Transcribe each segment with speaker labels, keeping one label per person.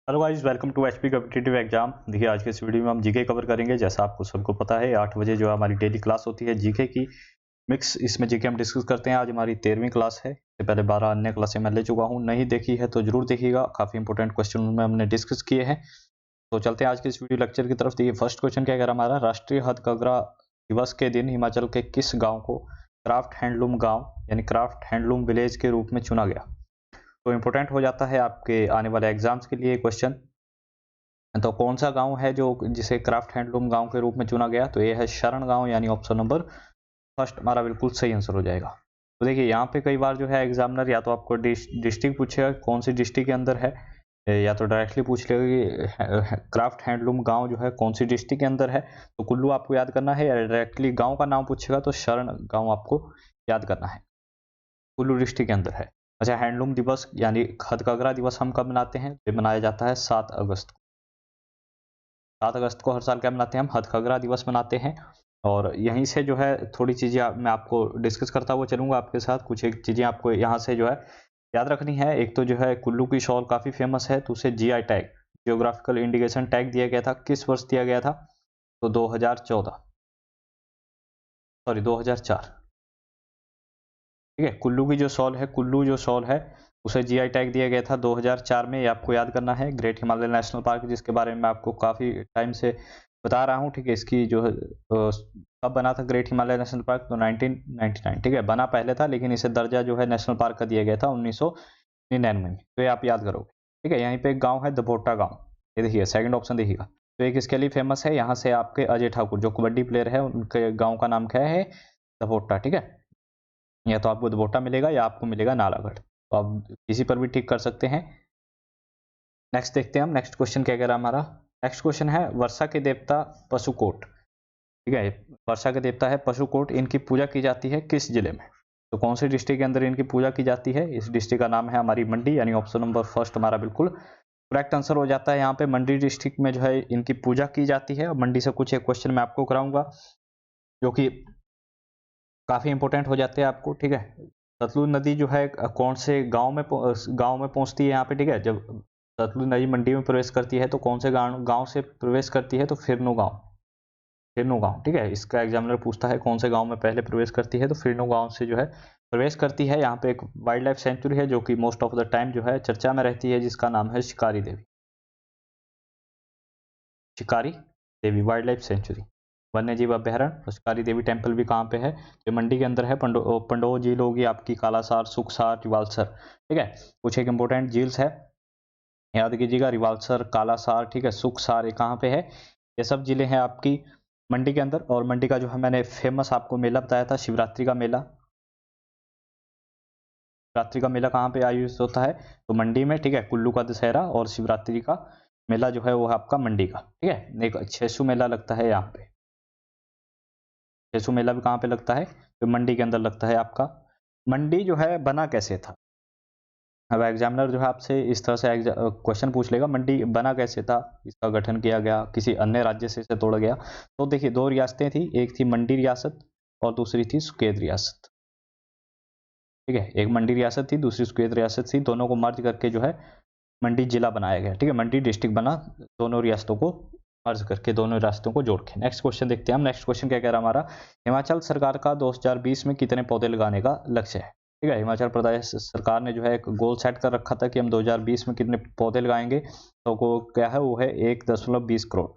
Speaker 1: Hello guys, welcome to HP competitive exam. देखिए, आज के इस वीडियो में हम जीके कवर करेंगे। जैसा आपको सबको पता है, 8 बजे जो हमारी डेली क्लास होती है जीके की मिक्स, इसमें जीके हम डिस्कस करते हैं। आज हमारी 13वीं क्लास है। इससे पहले 12 अन्य क्लासें मैं ले चुका हूं, नहीं देखी है तो जरूर देखिएगा। काफ़ी इंपॉर्टेंट क्वेश्चन में हमने डिस्कस किए हैं। तो चलते हैं आज के इस वीडियो लेक्चर की तरफ। देखिए, फर्स्ट क्वेश्चन क्या कह रहा हमारा, राष्ट्रीय हथकरघा दिवस के दिन हिमाचल के किस गाँव को क्राफ्ट हैंडलूम गाँव यानी क्राफ्ट हैंडलूम विलेज के रूप में चुना गया। तो इंपॉर्टेंट हो जाता है आपके आने वाले एग्जाम्स के लिए क्वेश्चन। तो कौन सा गांव है जो जिसे क्राफ्ट हैंडलूम गांव के रूप में चुना गया, तो ये है शरण गांव, यानी ऑप्शन नंबर फर्स्ट हमारा बिल्कुल सही आंसर हो जाएगा। तो देखिए, यहाँ पे कई बार जो है एग्जामिनर या तो आपको डिस्ट्रिक्ट पूछेगा कौन सी डिस्ट्रिक्ट के अंदर है, या तो डायरेक्टली पूछ लेगा कि क्राफ्ट हैंडलूम गांव जो है कौन सी डिस्ट्रिक्ट के अंदर है। तो कुल्लू आपको याद करना है, या डायरेक्टली गांव का नाम पूछेगा तो शरण गांव आपको याद करना है, कुल्लू डिस्ट्रिक्ट के अंदर है। अच्छा, हैंडलूम दिवस यानी हथकरघा दिवस हम कब मनाते हैं? ये मनाया जाता है 7 अगस्त को। 7 अगस्त को हर साल क्या मनाते हैं हम? हथकरघा दिवस मनाते हैं। और यहीं से जो है थोड़ी चीज़ें मैं आपको डिस्कस करता हुआ चलूँगा आपके साथ। कुछ एक चीज़ें आपको यहाँ से जो है याद रखनी है। एक तो जो है कुल्लू की शॉल काफ़ी फेमस है, तो उसे GI tag, geographical indication tag दिया गया था। किस वर्ष दिया गया था? तो 2014, सॉरी 2004। ठीक है, कुल्लू की जो शॉल है, कुल्लू जो शॉल है उसे जीआई टैग दिया गया था 2004 में। ये आपको याद करना है। ग्रेट हिमालय नेशनल पार्क, जिसके बारे में आपको काफ़ी टाइम से बता रहा हूँ, ठीक है, इसकी जो है कब बना था ग्रेट हिमालय नेशनल पार्क? तो 1999। ठीक है, बना पहले था लेकिन इसे दर्जा जो है नेशनल पार्क का दिया गया था 1999 में। तो ये आप याद करोगे। ठीक है, यहीं पे एक गाँव है दभोटा गाँव, ये देखिए सेकंड ऑप्शन देखिएगा। तो एक इसके लिए फेमस है, यहाँ से आपके अजय ठाकुर जो कबड्डी प्लेयर है, उनके गाँव का नाम क्या है? दभोटा। ठीक है, या तो आपको दभोटा मिलेगा या आपको मिलेगा नालागढ़, तो आप किसी पर भी टिक कर सकते हैं। नेक्स्ट देखते हैं हम, नेक्स्ट क्वेश्चन क्या कह रहा है हमारा। नेक्स्ट क्वेश्चन है, वर्षा के देवता पशुकोट। ठीक है, वर्षा के देवता है पशुकोट, इनकी पूजा की जाती है किस जिले में? तो कौन सी डिस्ट्रिक्ट के अंदर इनकी पूजा की जाती है? इस डिस्ट्रिक्ट का नाम है हमारी मंडी, यानी ऑप्शन नंबर फर्स्ट हमारा बिल्कुल करेक्ट आंसर हो जाता है। यहाँ पे मंडी डिस्ट्रिक्ट में जो है इनकी पूजा की जाती है। मंडी से कुछ एक क्वेश्चन मैं आपको कराऊंगा जो कि काफी इंपॉर्टेंट हो जाते हैं आपको। ठीक है, सतलुज नदी जो है कौन से गांव में पहुंचती है यहाँ पे? ठीक है, जब सतलुज नदी मंडी में प्रवेश करती है तो कौन से गांव से प्रवेश करती है? तो फिरनो गांव, फिरनो गांव। ठीक है, इसका एग्जामिनर पूछता है कौन से गांव में पहले प्रवेश करती है, तो फिरनो गांव से जो है प्रवेश करती है। यहाँ पे एक वाइल्ड लाइफ सेंचुरी है जो कि मोस्ट ऑफ द टाइम जो है चर्चा में रहती है, जिसका नाम है शिकारी देवी, शिकारी देवी वाइल्ड लाइफ सेंचुरी, वन्य जीव अभ्यारण्य। शिकारी देवी टेम्पल भी कहाँ पे है? जो मंडी के अंदर है। पंडो झील होगी आपकी, कालासार, सुखसार, रिवालसर। ठीक है, कुछ एक इंपॉर्टेंट झील्स है, याद कीजिएगा, रिवालसर, कालासार, ठीक है, सुखसार, ये कहाँ पे है? ये सब जिले हैं आपकी मंडी के अंदर। और मंडी का जो है मैंने फेमस आपको मेला बताया था, शिवरात्रि का मेला। शिवरात्रि का मेला कहाँ पे आयोजित होता है? तो मंडी में। ठीक है, कुल्लू का दशहरा और शिवरात्रि का मेला जो है वो आपका मंडी का। ठीक है, एक छेसु मेला लगता है यहाँ पे, छेसु मेला भी कहाँ पे लगता है? तो मंडी के अंदर लगता है आपका। मंडी जो है बना कैसे था? अब एग्जामिनर जो है आपसे इस तरह से क्वेश्चन पूछ लेगा, मंडी बना कैसे था, इसका गठन किया गया, किसी अन्य राज्य से इसे तोड़ा गया। तो देखिए, दो रियासतें थी, एक थी मंडी रियासत और दूसरी थी सुकेत रियासत। ठीक है, एक मंडी रियासत थी, दूसरी सुकेत रियासत थी, दोनों को मर्ज करके जो है मंडी जिला बनाया गया। ठीक है, मंडी डिस्ट्रिक्ट बना, दोनों रियासतों को मर्ज करके, दोनों रियासतों को जोड़ के। नेक्स्ट क्वेश्चन देखते हैं हम। नेक्स्ट क्वेश्चन क्या कह रहा है हमारा, हिमाचल सरकार का 2020 में कितने पौधे लगाने का लक्ष्य है? ठीक है, हिमाचल प्रदेश सरकार ने जो है एक गोल सेट कर रखा था कि हम 2020 में कितने पौधे लगाएंगे। तो वो क्या है? वो है 1.20 करोड़,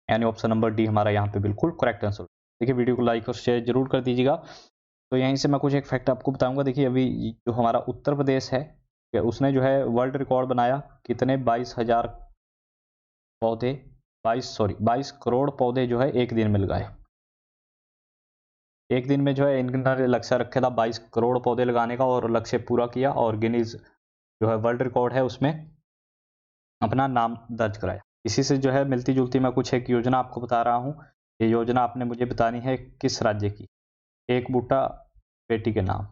Speaker 1: यानी ऑप्शन नंबर डी हमारा यहाँ पे बिल्कुल करेक्ट आंसर। देखिए, वीडियो को लाइक और शेयर जरूर कर दीजिएगा। तो यहीं से मैं कुछ एक फैक्ट आपको बताऊंगा। देखिए, अभी जो हमारा उत्तर प्रदेश है, उसने जो है वर्ल्ड रिकॉर्ड बनाया, कितने? 22,000 पौधे, 22 करोड़ पौधे जो है एक दिन में लगाए। एक दिन में जो है इन्होंने लक्ष्य रखा था 22 करोड़ पौधे लगाने का, और लक्ष्य पूरा किया, और गिनीज जो है वर्ल्ड रिकॉर्ड है उसमें अपना नाम दर्ज कराया। इसी से जो है मिलती जुलती मैं कुछ एक योजना आपको बता रहा हूँ। ये योजना आपने मुझे बतानी है किस राज्य की। एक बूटा बेटी के नाम,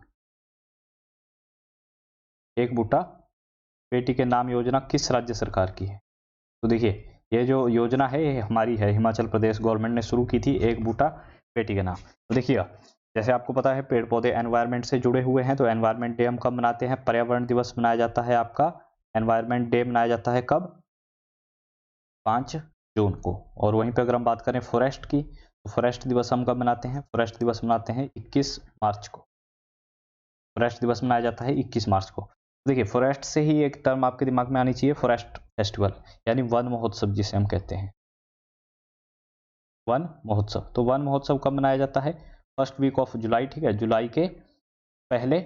Speaker 1: एक बूटा बेटी के नाम योजना किस राज्य सरकार की है? तो देखिए, ये जो योजना है ये हमारी है, हिमाचल प्रदेश गवर्नमेंट ने शुरू की थी, एक बूटा बेटी के नाम। तो देखिए, जैसे आपको पता है पेड़ पौधे एनवायरनमेंट से जुड़े हुए हैं, तो एनवायरनमेंट डे हम कब मनाते हैं? पर्यावरण दिवस मनाया जाता है आपका एनवायरनमेंट डे मनाया जाता है कब? 5 जून को। और वहीं पे अगर हम बात करें फॉरेस्ट की, तो फॉरेस्ट दिवस हम कब मनाते हैं? फॉरेस्ट दिवस मनाते हैं 21 मार्च को। फॉरेस्ट दिवस मनाया जाता है 21 मार्च को। देखिए फॉरेस्ट से ही एक टर्म आपके दिमाग में आनी चाहिए, फॉरेस्ट फेस्टिवल, यानी वन महोत्सव जिसे हम कहते हैं, वन महोत्सव। तो वन महोत्सव कब मनाया जाता है? फर्स्ट वीक ऑफ जुलाई, ठीक है, जुलाई के पहले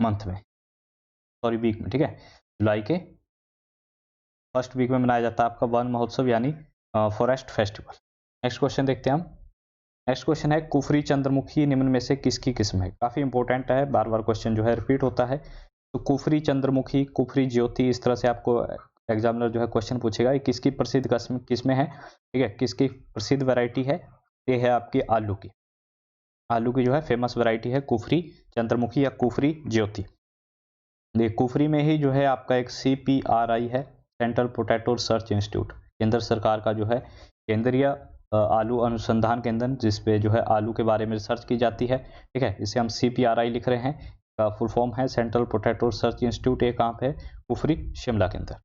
Speaker 1: मंथ में, सॉरी वीक में, ठीक है, जुलाई के फर्स्ट वीक में मनाया जाता है आपका वन महोत्सव यानी फॉरेस्ट फेस्टिवल। नेक्स्ट क्वेश्चन देखते हैं हम। नेक्स्ट क्वेश्चन है कुफरी चंद्रमुखी निम्न में से किसकी किस्म है? काफी इंपॉर्टेंट है, बार बार क्वेश्चन जो है रिपीट होता है। तो कुफरी चंद्रमुखी, कुफरी ज्योति, इस तरह से आपको एग्जामिनर जो है क्वेश्चन पूछेगा ये किसकी प्रसिद्ध किस्में है, ठीक है, किसकी प्रसिद्ध वैरायटी है? ये है आपकी आलू की, आलू की जो है फेमस वैरायटी है कुफरी चंद्रमुखी या कुफरी ज्योति। देखिए कुफरी में ही जो है आपका एक CPRI है, सेंट्रल पोटैटो रिसर्च इंस्टीट्यूट, केंद्र सरकार का जो है केंद्रीय आलू अनुसंधान केंद्र, जिसपे जो है आलू के बारे में रिसर्च की जाती है, ठीक है, इसे हम CPRI लिख रहे हैं, का फुल फॉर्म है सेंट्रल पोटैटो रिसर्च इंस्टीट्यूट। ये कहाँ पे है? कुफरी, शिमला के अंदर।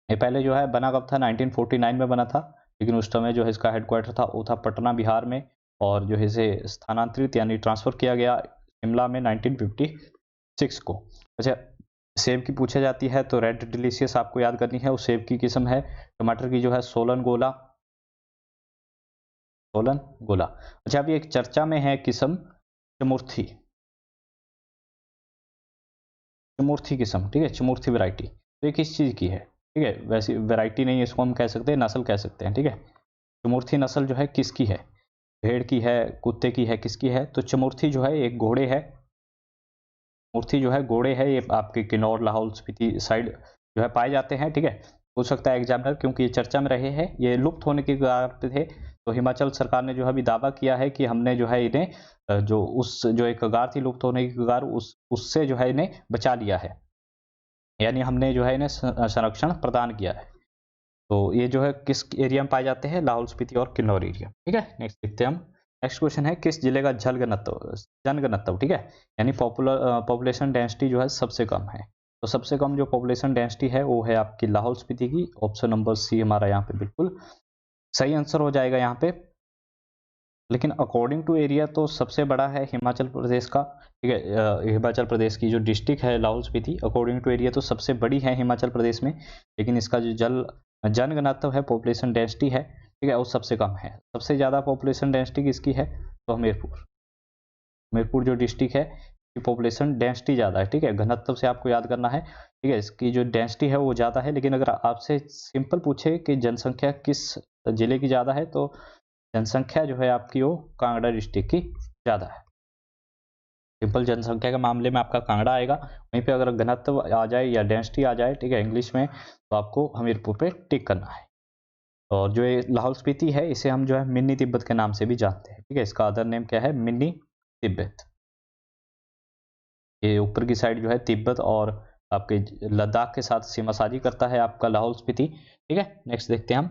Speaker 1: ये पहले जो है बना कब था? 1949 में बना था, लेकिन उस समय जो है इसका हेडक्वार्टर था वो था पटना बिहार में, और जो है इसे स्थानांतरित यानी ट्रांसफर किया गया शिमला में 1956 को। अच्छा, सेब की पूछा जाती है तो रेड डिलीशियस आपको याद करनी है, उस सेब की किस्म है। टमाटर की जो है सोलन गोला, सोलन गोला। अच्छा, अभी एक चर्चा में है किस्म चमुर्थी, चमुर्थी किस्म, ठीक है, चमुर्थी वैरायटी। तो ये किस चीज की है? ठीक है, वैसी वैरायटी नहीं, इसको हम कह सकते हैं नस्ल कह सकते हैं, ठीक है। चमुर्थी नस्ल जो है किसकी है? भेड़ की है, कुत्ते की है, किसकी है? तो चमुर्थी जो है एक घोड़े है, मूर्थी जो है घोड़े है, ये आपके किन्नौर लाहौल स्पीति साइड जो है पाए जाते हैं, ठीक है। पूछ सकता है एग्जामिनर, क्योंकि ये चर्चा में रहे हैं, ये लुप्त होने के कगार पे थे, तो हिमाचल सरकार ने जो है अभी दावा किया है कि हमने जो है इन्हें जो एक कगार थी लुप्त होने की कगार, उससे जो है इन्हें बचा लिया है, यानी हमने जो है इन्हें संरक्षण प्रदान किया है। तो ये जो है किस एरिया में पाए जाते हैं? लाहौल स्पीति और किन्नौर एरिया, ठीक है। नेक्स्ट देखते हैं हम। नेक्स्ट क्वेश्चन है किस जिले का जनघनत्व, ठीक है, यानी पॉपुलेशन डेंसिटी जो है सबसे कम है? तो सबसे कम जो पॉपुलेशन डेंसिटी है वो है आपकी लाहौल स्पीति की। ऑप्शन नंबर सी हमारा यहाँ पे बिल्कुल सही आंसर हो जाएगा यहाँ पे। लेकिन अकॉर्डिंग टू एरिया तो सबसे बड़ा है हिमाचल प्रदेश का, ठीक है, हिमाचल प्रदेश की जो डिस्ट्रिक्ट है Lahaul Spiti, according to area तो सबसे बड़ी है हिमाचल प्रदेश में, लेकिन इसका जो जनघनत्व है, पॉपुलेशन डेंसिटी है, ठीक है, वो सबसे कम है। सबसे ज़्यादा पॉपुलेशन डेंसिटी किसकी है? तो हमीरपुर, हमीरपुर जो डिस्ट्रिक्ट है की पॉपुलेशन डेंसिटी ज़्यादा है, ठीक है, घनत्व से आपको याद करना है, ठीक है, इसकी जो डेंसिटी है वो ज़्यादा है। लेकिन अगर आपसे सिंपल पूछे कि जनसंख्या किस जिले की ज़्यादा है, तो जनसंख्या जो है आपकी वो कांगड़ा डिस्ट्रिक्ट की ज़्यादा है। सिंपल जनसंख्या के मामले में आपका कांगड़ा आएगा, वहीं पे अगर घनत्व आ जाए या डेंसिटी आ जाए, ठीक है, इंग्लिश में, तो आपको हमीरपुर पे टिक करना है। और जो ये लाहौल स्पीति है इसे हम जो है मिनी तिब्बत के नाम से भी जानते हैं, ठीक है, इसका अदर नेम क्या है? मिनी तिब्बत। ये ऊपर की साइड जो है तिब्बत और आपके लद्दाख के साथ सीमासाजी करता है आपका लाहौल स्पीति, ठीक है। नेक्स्ट देखते हैं हम।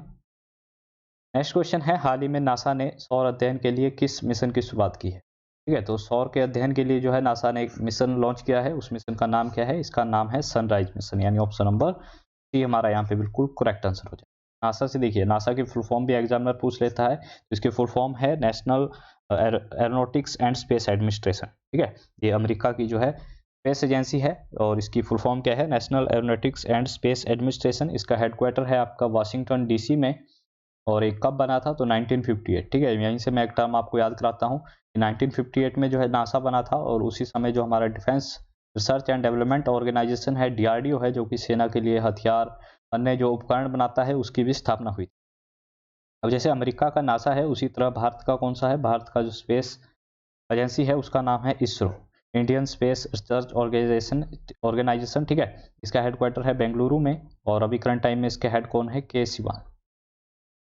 Speaker 1: नेक्स्ट क्वेश्चन है हाल ही में नासा ने सौर अध्ययन के लिए किस मिशन की शुरुआत की है? ठीक है, तो सौर के अध्ययन के लिए जो है नासा ने एक मिशन लॉन्च किया है, उस मिशन का नाम क्या है? इसका नाम है सनराइज मिशन, यानी ऑप्शन नंबर सी हमारा यहाँ पे बिल्कुल करेक्ट आंसर हो जाए। नासा से देखिए, नासा की फुल फॉर्म भी एग्जामिनर पूछ लेता है, तो इसकी फुल फॉर्म है national aeronautics and space administration, ठीक है, ये अमेरिका की जो है स्पेस एजेंसी है, और इसकी फुल फॉर्म क्या है? National aeronautics and space administration. इसका हेडक्वार्टर है आपका वाशिंगटन DC में, और एक कब बना था? तो 1958, ठीक है। यहीं से मैं एक टर्म आपको याद कराता हूँ कि 1958 में जो है नासा बना था, और उसी समय जो हमारा defence research and development organisation है DRDO है, जो कि सेना के लिए हथियार अन्य जो उपकरण बनाता है उसकी भी स्थापना हुई। अब जैसे अमेरिका का नासा है, उसी तरह भारत का कौन सा है? भारत का जो स्पेस एजेंसी है उसका नाम है ISRO, Indian space research organisation, ठीक है। इसका हेडक्वार्टर है बेंगलुरु में, और अभी करंट टाइम में इसके हेड कौन है? के सिवान।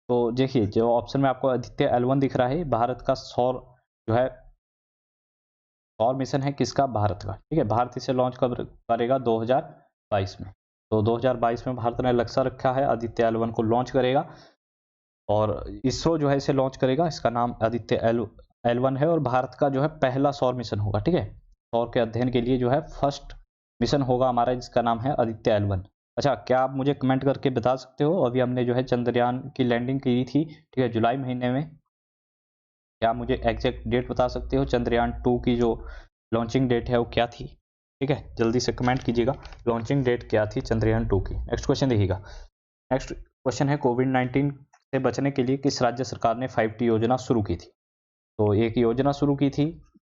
Speaker 1: तो देखिए, जो ऑप्शन में आपको आदित्य L1 दिख रहा है, भारत का सौर जो है सौर मिशन है, किसका? भारत का, ठीक है। भारत इसे लॉन्च कब करेगा? 2022 में। तो 2022 में भारत ने लक्ष्य रखा है आदित्य L1 को लॉन्च करेगा, और इसरो जो है इसे लॉन्च करेगा। इसका नाम आदित्य L1 है, और भारत का जो है पहला सौर मिशन होगा, ठीक है। सौर के अध्ययन के लिए जो है फर्स्ट मिशन होगा हमारा जिसका नाम है आदित्य L1। अच्छा, क्या आप मुझे कमेंट करके बता सकते हो, अभी हमने जो है चंद्रयान की लैंडिंग की थी, ठीक है, जुलाई महीने में, क्या आप मुझे एग्जैक्ट डेट बता सकते हो चंद्रयान 2 की जो लॉन्चिंग डेट है वो क्या थी? ठीक है, जल्दी से कमेंट कीजिएगा, लॉन्चिंग डेट क्या थी चंद्रयान 2 की। नेक्स्ट क्वेश्चन देखिएगा। नेक्स्ट क्वेश्चन है, कोविड-19 से बचने के लिए किस राज्य सरकार ने 5T योजना शुरू की थी? तो एक योजना शुरू की थी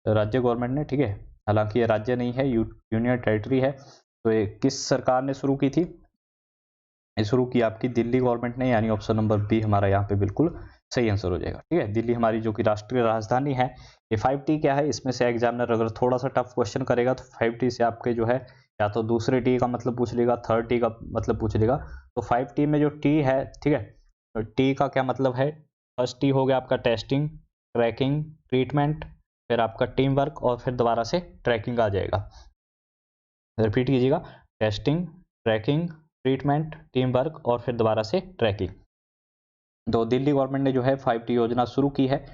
Speaker 1: राज्य गवर्नमेंट ने, ठीक है, हालांकि ये राज्य नहीं है, यूनियन टेरिटरी है। तो ये किस सरकार ने शुरू की थी? ये शुरू की आपकी दिल्ली गवर्नमेंट ने, यानी ऑप्शन नंबर बी हमारा यहाँ पे बिल्कुल सही आंसर हो जाएगा। ठीक है, दिल्ली हमारी जो कि राष्ट्रीय राजधानी है। ये 5T क्या है, इसमें से एग्जामिनर अगर थोड़ा सा टफ क्वेश्चन करेगा तो 5T से आपके जो है या तो दूसरे टी का मतलब पूछ लेगा, थर्ड टी का मतलब पूछ लेगा। तो 5T में जो टी है, ठीक है, तो टी का क्या मतलब है? फर्स्ट टी हो गया आपका टेस्टिंग, ट्रैकिंग, ट्रीटमेंट, फिर आपका टीम वर्क और फिर दोबारा से ट्रैकिंग आ जाएगा। रिपीट कीजिएगा, testing, tracking, treatment, team work और फिर दोबारा से ट्रैकिंग। तो दिल्ली गवर्नमेंट ने जो है 5T योजना शुरू की है।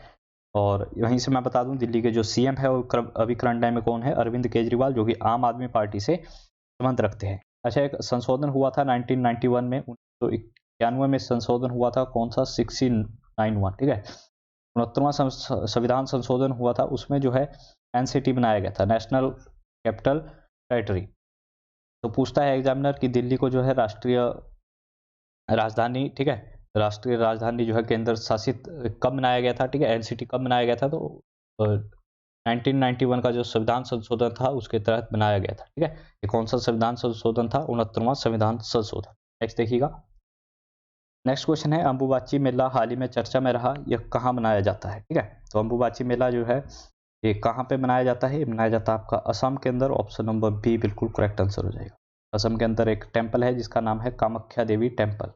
Speaker 1: और वहीं से मैं बता दूं, दिल्ली के जो सीएम है वो अभी करंट टाइम में कौन है? अरविंद केजरीवाल, जो कि आम आदमी पार्टी से संबंध रखते हैं। अच्छा, एक संशोधन हुआ था 1991 में, 1991 में संशोधन हुआ था, कौन सा? 69(1), ठीक है, 69वां संविधान संशोधन हुआ था, उसमें जो है एनसीटी बनाया गया था, नेशनल कैपिटल टेरिटरी। तो पूछता है एग्जामिनर कि दिल्ली को जो है राष्ट्रीय राजधानी, ठीक है, राष्ट्रीय राजधानी जो है केंद्र शासित कब बनाया गया था? ठीक है, एनसीटी कब बनाया गया था? तो 1991 का जो संविधान संशोधन था उसके तहत बनाया गया था। ठीक है, ये कौन सा संविधान संशोधन था? 69वां संविधान संशोधन। नेक्स्ट देखिएगा। नेक्स्ट क्वेश्चन है, अंबुबाची मेला हाल ही में चर्चा में रहा, यह कहाँ मनाया जाता है? ठीक है, तो अंबुबाची मेला जो है ये कहाँ पे मनाया जाता है? ये मनाया जाता है आपका असम के अंदर, ऑप्शन नंबर बी बिल्कुल करेक्ट आंसर हो जाएगा। असम के अंदर एक टेम्पल है जिसका नाम है कामाख्या देवी टेम्पल।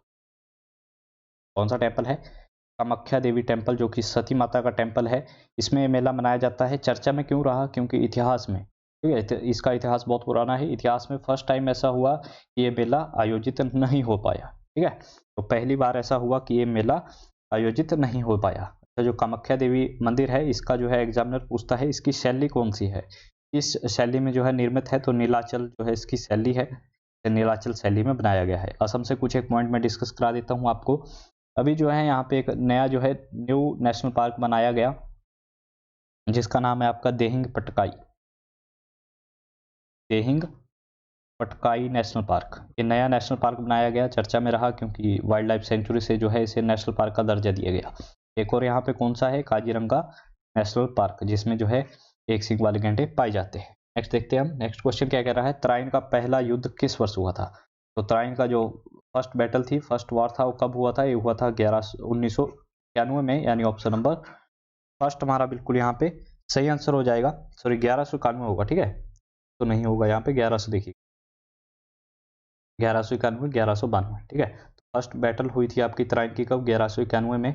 Speaker 1: कौन सा टेम्पल है? कामाख्या देवी टेम्पल, जो कि सती माता का टेम्पल है। इसमें मेला मनाया जाता है। चर्चा में क्यों रहा? क्योंकि इतिहास में, ठीक है, इसका इतिहास बहुत पुराना है। इतिहास में फर्स्ट टाइम ऐसा हुआ कि ये मेला आयोजित नहीं हो पाया। ठीक है, तो पहली बार ऐसा हुआ कि ये मेला आयोजित नहीं हो पाया। तो जो कामाख्या देवी मंदिर है, इसका जो है एग्जामिनर पूछता है इसकी शैली कौन सी है, इस शैली में जो है निर्मित है? तो नीलाचल जो है इसकी शैली है, नीलाचल शैली में बनाया गया है। असम से कुछ एक पॉइंट में डिस्कस करा देता हूँ आपको। अभी जो है यहाँ पे एक नया जो है न्यू नेशनल पार्क बनाया गया जिसका नाम है आपका देहिंग पटकाई, देहिंग पटकाई नेशनल पार्क। ये नया नेशनल पार्क बनाया गया, चर्चा में रहा क्योंकि वाइल्ड लाइफ सेंचुरी से जो है इसे नेशनल पार्क का दर्जा दिया गया। एक और यहाँ पे कौन सा है? काजीरंगा नेशनल पार्क, जिसमें जो है एक सींग वाले गैंडे पाए जाते हैं। नेक्स्ट देखते हैं हम। नेक्स्ट क्वेश्चन क्या कह रहा है, तराइन का पहला युद्ध किस वर्ष हुआ था? तो तराइन का जो फर्स्ट बैटल थी, फर्स्ट वॉर था, वो कब हुआ था? ये हुआ था 1991 में, यानी ऑप्शन नंबर फर्स्ट हमारा बिल्कुल यहाँ पे सही आंसर हो जाएगा। सॉरी, 1191 होगा, ठीक है, तो नहीं होगा यहाँ पे 1100, देखिए 1191, 1192, ठीक है। तो फर्स्ट बैटल हुई थी आपकी तराइन की कब? 1191 में।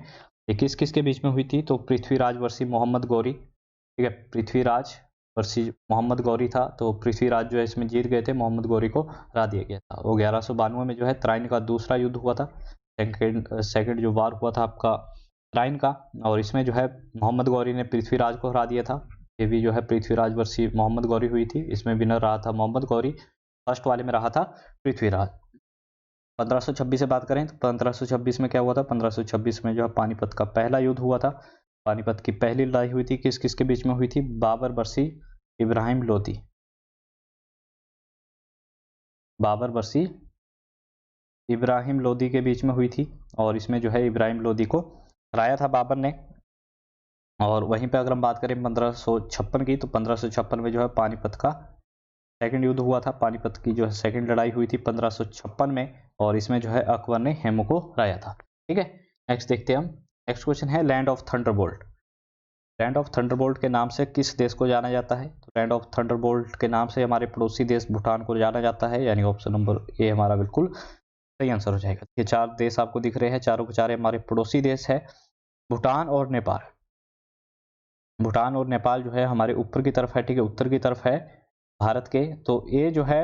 Speaker 1: ये किस किस के बीच में हुई थी? तो पृथ्वीराज वर्सी मोहम्मद गौरी, ठीक है, पृथ्वीराज वर्सी मोहम्मद गौरी था। तो पृथ्वीराज जो है इसमें जीत गए थे, मोहम्मद गौरी को हरा दिया गया था। वो 1192 में जो है तराइन का दूसरा युद्ध हुआ था, सेकेंड जो वार हुआ था आपका तराइन का, और इसमें जो है मोहम्मद गौरी ने पृथ्वीराज को हरा दिया था। ये भी जो है पृथ्वीराज वर्सी मोहम्मद गौरी हुई थी, इसमें विनर रहा था मोहम्मद गौरी, फर्स्ट वाले में रहा था पृथ्वीराज। 1526 से बात करें तो 1526 में क्या हुआ था? 1526 में जो है पानीपत का पहला युद्ध हुआ था। पानीपत की पहली लड़ाई हुई थी, किस किस के बीच में हुई थी? बाबर वर्सी इब्राहिम लोदी, बाबर वर्सी इब्राहिम लोदी के बीच में हुई थी। और इसमें जो है इब्राहिम लोदी को हराया था बाबर ने। और वहीं पे अगर हम बात करें 1556 की, तो 1556 में जो है पानीपत का सेकंड युद्ध हुआ था। पानीपत की जो है सेकंड लड़ाई हुई थी 1556 में, और इसमें जो है अकबर ने हेमू को हराया था। ठीक है, नेक्स्ट देखते हैं हम। नेक्स्ट क्वेश्चन है, land of Thunderbolt, land of Thunderbolt के नाम से किस देश को जाना जाता है? तो लैंड ऑफ थंडरबोल्ट के नाम से हमारे पड़ोसी देश भूटान को जाना जाता है, यानी ऑप्शन नंबर ए हमारा बिल्कुल सही आंसर हो जाएगा। ये चार देश आपको दिख रहे हैं, चारों के चार हमारे पड़ोसी देश है, भूटान और नेपाल। भूटान और नेपाल जो है हमारे ऊपर की तरफ है, ठीक है, उत्तर की तरफ है भारत के। तो ये जो है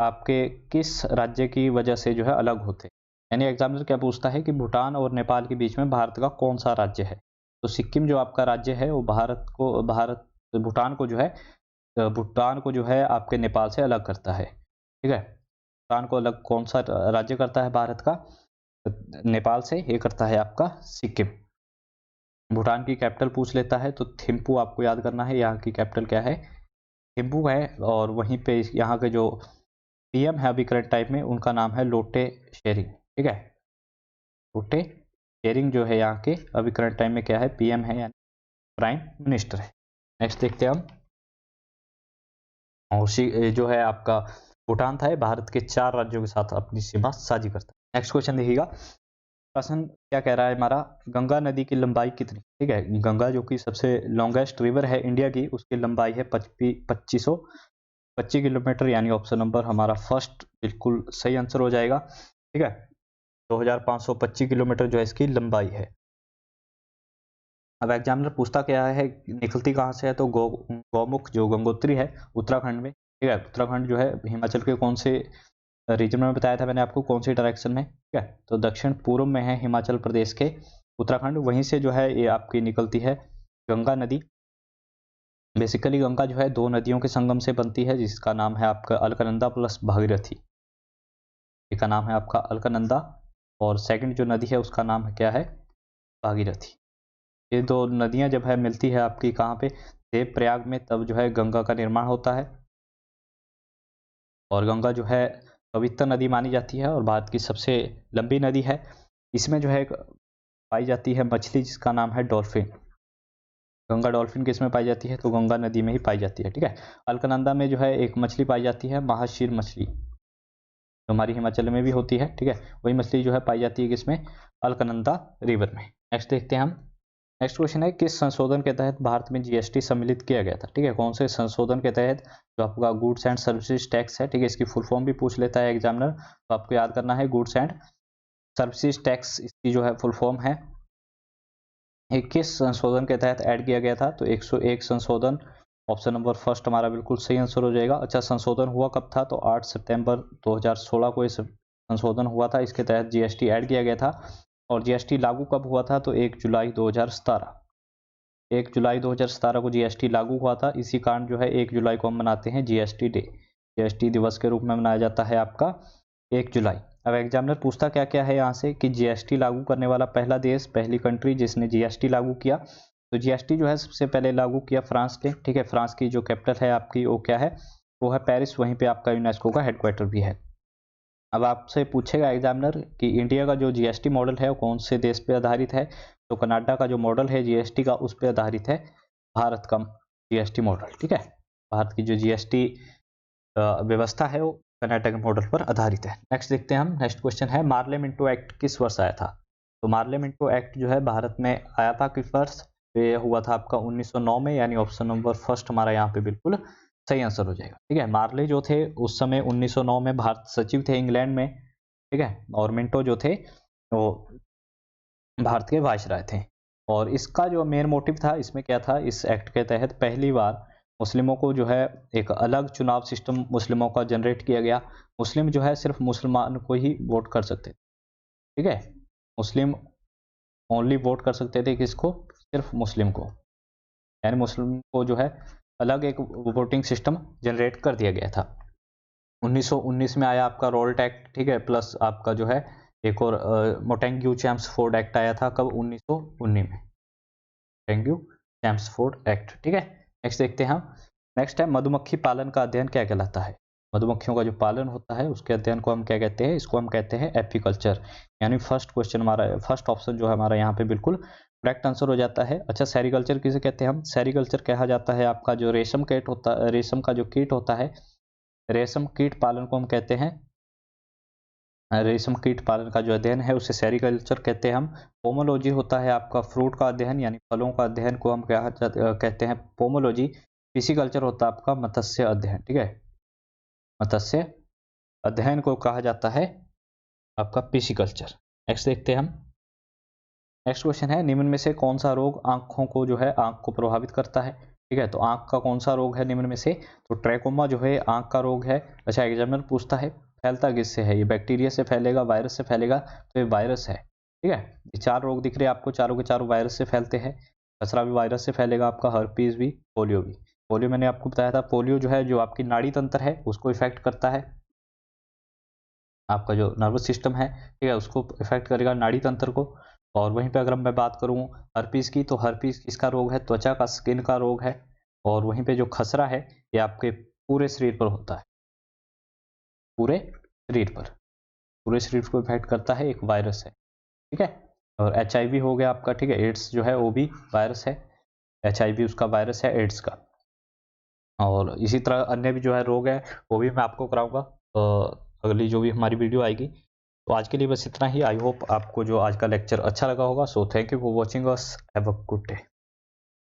Speaker 1: आपके किस राज्य की वजह से जो है अलग होते हैं? यानी एग्जामिनर क्या पूछता है कि भूटान और नेपाल के बीच में भारत का कौन सा राज्य है? तो सिक्किम जो आपका राज्य है वो भूटान को जो है आपके नेपाल से अलग करता है। ठीक है। भूटान को अलग कौन सा राज्य करता है भारत का? नेपाल से ये करता है आपका सिक्किम। भूटान की कैपिटल पूछ लेता है तो थिम्पू आपको याद करना है, यहाँ की कैपिटल क्या है? थिम्पू है। और वहीं पे यहाँ के जो पीएम है अभी करंट टाइम में, उनका नाम है लोटे शेरिंग। ठीक है, लोटे शेरिंग जो है यहाँ के अभी करंट टाइम में क्या है? पीएम है, यानी प्राइम मिनिस्टर है। नेक्स्ट देखते हैं हम। और जो है आपका भूटान था, भारत के 4 राज्यों के साथ अपनी सीमा साझी करता है। नेक्स्ट क्वेश्चन देखिएगा, प्रश्न क्या कह रहा है हमारा? गंगा नदी की लंबाई कितनी? ठीक है, गंगा जो कि सबसे लॉन्गेस्ट रिवर है इंडिया की, उसकी लंबाई है 2525 किलोमीटर, यानी ऑप्शन नंबर हमारा फर्स्ट बिल्कुल सही आंसर हो जाएगा। ठीक है, 2525 किलोमीटर जो है इसकी लंबाई है। अब एग्जामिनर पूछता क्या है, निकलती कहाँ से है? तो गौमुख जो गंगोत्री है उत्तराखंड में। ठीक है, उत्तराखंड जो है हिमाचल के कौन से रीजन में बताया था मैंने आपको, कौन सी डायरेक्शन में? ठीक है, तो दक्षिण पूर्व में है हिमाचल प्रदेश के उत्तराखंड, वहीं से जो है ये आपकी निकलती है गंगा नदी। बेसिकली गंगा जो है 2 नदियों के संगम से बनती है, जिसका नाम है आपका अलकनंदा प्लस भागीरथी। इसका नाम है आपका अलकनंदा, और सेकंड जो नदी है उसका नाम है क्या है? भागीरथी। ये 2 नदियां जब है मिलती है आपकी कहाँ पे? देवप्रयाग में, तब जो है गंगा का निर्माण होता है। और गंगा जो है पवित्र नदी मानी जाती है और भारत की सबसे लंबी नदी है। इसमें जो है पाई जाती है मछली, जिसका नाम है डॉल्फिन। गंगा डॉल्फिन किस में पाई जाती है? तो गंगा नदी में ही पाई जाती है। ठीक है, अलकनंदा में जो है एक मछली पाई जाती है, महाशीर मछली, जो हमारी हिमाचल में भी होती है। ठीक है, वही मछली जो है पाई जाती है किसमें? अलकनंदा रिवर में। नेक्स्ट देखते हैं हम। नेक्स्ट क्वेश्चन है, किस संशोधन के तहत भारत में जीएसटी सम्मिलित किया गया था? ठीक है, कौन से संशोधन के तहत? जो आपका गुड्स एंड सर्विसेज टैक्स है, ठीक है, इसकी फुल फॉर्म भी पूछ लेता है एग्जामिनर, तो आपको याद करना है गुड्स एंड सर्विसेज टैक्स, इसकी जो है फुल फॉर्म है। 21 संशोधन के तहत ऐड किया गया था, तो 101 संशोधन, ऑप्शन नंबर फर्स्ट हमारा बिल्कुल सही आंसर हो जाएगा। अच्छा, संशोधन हुआ कब था? तो 8 सितंबर 2016 को इस संशोधन हुआ था, इसके तहत जीएसटी ऐड किया गया था। और जीएसटी लागू कब हुआ था? तो 1 जुलाई 2017, 1 जुलाई 2017 को जीएसटी लागू हुआ था। इसी कारण जो है 1 जुलाई को हम मनाते हैं जीएसटी डे, जीएसटी दिवस के रूप में मनाया जाता है आपका 1 जुलाई। अब एग्जामिनर पूछता क्या क्या है यहाँ से, कि जीएसटी लागू करने वाला पहला देश, पहली कंट्री जिसने जीएसटी लागू किया। तो जीएसटी जो है सबसे पहले लागू किया फ्रांस के। ठीक है, फ्रांस की जो कैपिटल है आपकी वो क्या है? वो है पेरिस, वहीं पे आपका यूनेस्को का हेडक्वार्टर भी है। अब आपसे पूछेगा एग्जामिनर कि इंडिया का जो जीएसटी मॉडल है वो कौन से देश पे आधारित है? तो कनाडा का जो मॉडल है जीएसटी का, उस पर आधारित है भारत का जीएसटी मॉडल। ठीक है, भारत की जो जीएसटी व्यवस्था है वो कर्नाटक मॉडल पर आधारित है। नेक्स्ट देखते हैं हम। नेक्स्ट क्वेश्चन है, मार्ले मिंटो एक्ट किस वर्ष आया था? तो मार्ले मिंटो एक्ट जो है भारत में आया था किस वर्ष? ये हुआ था आपका 1909 में, यानी ऑप्शन नंबर फर्स्ट हमारा यहाँ पे बिल्कुल सही आंसर हो जाएगा। ठीक है, मार्ले जो थे उस समय 1909 में भारत सचिव थे इंग्लैंड में। ठीक है, और मिंटो जो थे वो भारत के वायसराय थे। और इसका जो मेन मोटिव था, इसमें क्या था, इस एक्ट के तहत पहली बार मुस्लिमों को जो है एक अलग चुनाव सिस्टम मुस्लिमों का जनरेट किया गया। मुस्लिम जो है सिर्फ मुसलमान को ही वोट कर सकते थे। ठीक है, मुस्लिम ओनली वोट कर सकते थे, किसको? सिर्फ मुस्लिम को, यानी मुस्लिम को जो है अलग एक वोटिंग सिस्टम जनरेट कर दिया गया था। 1919 में आया आपका रोल्ट एक्ट। ठीक है, प्लस आपका जो है एक और मोटेंग्यू चैम्सफोर्ड एक्ट आया था, कब? 1919 में, मोटेंग्यू चैम्सफोर्ड एक्ट। ठीक है, नेक्स्ट देखते हैं हम। नेक्स्ट है, मधुमक्खी पालन का अध्ययन क्या कहलाता है? मधुमक्खियों का जो पालन होता है उसके अध्ययन को हम क्या कहते हैं? इसको हम कहते हैं एपीकल्चर। यानी फर्स्ट क्वेश्चन हमारा, फर्स्ट ऑप्शन जो है हमारा यहाँ पे बिल्कुल करेक्ट आंसर हो जाता है। अच्छा, सेरिकल्चर किसे कहते हैं हम? सेरिकल्चर कहा जाता है आपका जो रेशम कीट होता है, रेशम का जो कीट होता है, रेशम कीट पालन को हम कहते हैं, रेशम कीट पालन का जो अध्ययन है उसे सेरिकल्चर कहते हैं हम। पोमोलॉजी होता है आपका फ्रूट का अध्ययन, यानी फलों का अध्ययन को हम क्या कहते हैं? पोमोलॉजी। पिसिकल्चर होता है आपका मत्स्य अध्ययन। ठीक है, मत्स्य अध्ययन को कहा जाता है आपका पिसिकल्चर। नेक्स्ट देखते हैं हम। नेक्स्ट क्वेश्चन है, निम्न में से कौन सा रोग आंखों को जो है आंख को प्रभावित करता है? ठीक है, तो आंख का कौन सा रोग है निम्न में से? तो ट्रैकोमा जो है आंख का रोग है। अच्छा, एग्जामिनर पूछता है फैलता किससे है? ये बैक्टीरिया से फैलेगा, वायरस से फैलेगा? तो ये वायरस है। ठीक है, ये 4 रोग दिख रहे हैं आपको, चारों के चारों वायरस से फैलते हैं। खसरा भी वायरस से फैलेगा आपका, हर्पीज भी, पोलियो भी। पोलियो मैंने आपको बताया था, पोलियो जो है जो आपकी नाड़ी तंत्र है उसको इफेक्ट करता है। आपका जो नर्वस सिस्टम है, ठीक है, उसको इफेक्ट करेगा, नाड़ी तंत्र को। और वहीं पे अगर मैं बात करूँ हर्पीस की, तो हर्पीस किसका रोग है? त्वचा का, स्किन का रोग है। और वहीं पे जो खसरा है ये आपके पूरे शरीर पर होता है, पूरे शरीर पर, पूरे शरीर को इफेक्ट करता है, एक वायरस है, ठीक है। और HIV हो गया आपका, ठीक है, एड्स जो है वो भी वायरस है, HIV उसका वायरस है एड्स का। और इसी तरह अन्य भी जो है रोग है वो भी मैं आपको कराऊंगा अगली जो भी हमारी वीडियो आएगी। तो आज के लिए बस इतना ही। आई होप आपको जो आज का लेक्चर अच्छा लगा होगा। So thank you for watching us, have a good day.